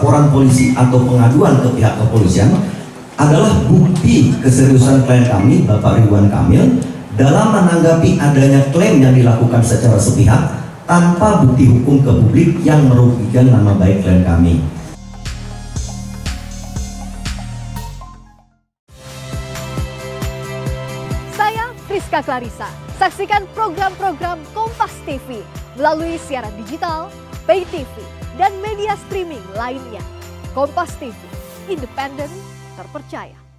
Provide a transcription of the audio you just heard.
laporan polisi atau pengaduan ke pihak kepolisian adalah bukti keseriusan klien kami, Bapak Ridwan Kamil, dalam menanggapi adanya klaim yang dilakukan secara sepihak tanpa bukti hukum ke publik yang merugikan nama baik klien kami. Saya Friska Clarissa. Saksikan program-program Kompas TV melalui siaran digital, pay TV, dan media streaming lainnya. Kompas TV, independen, terpercaya.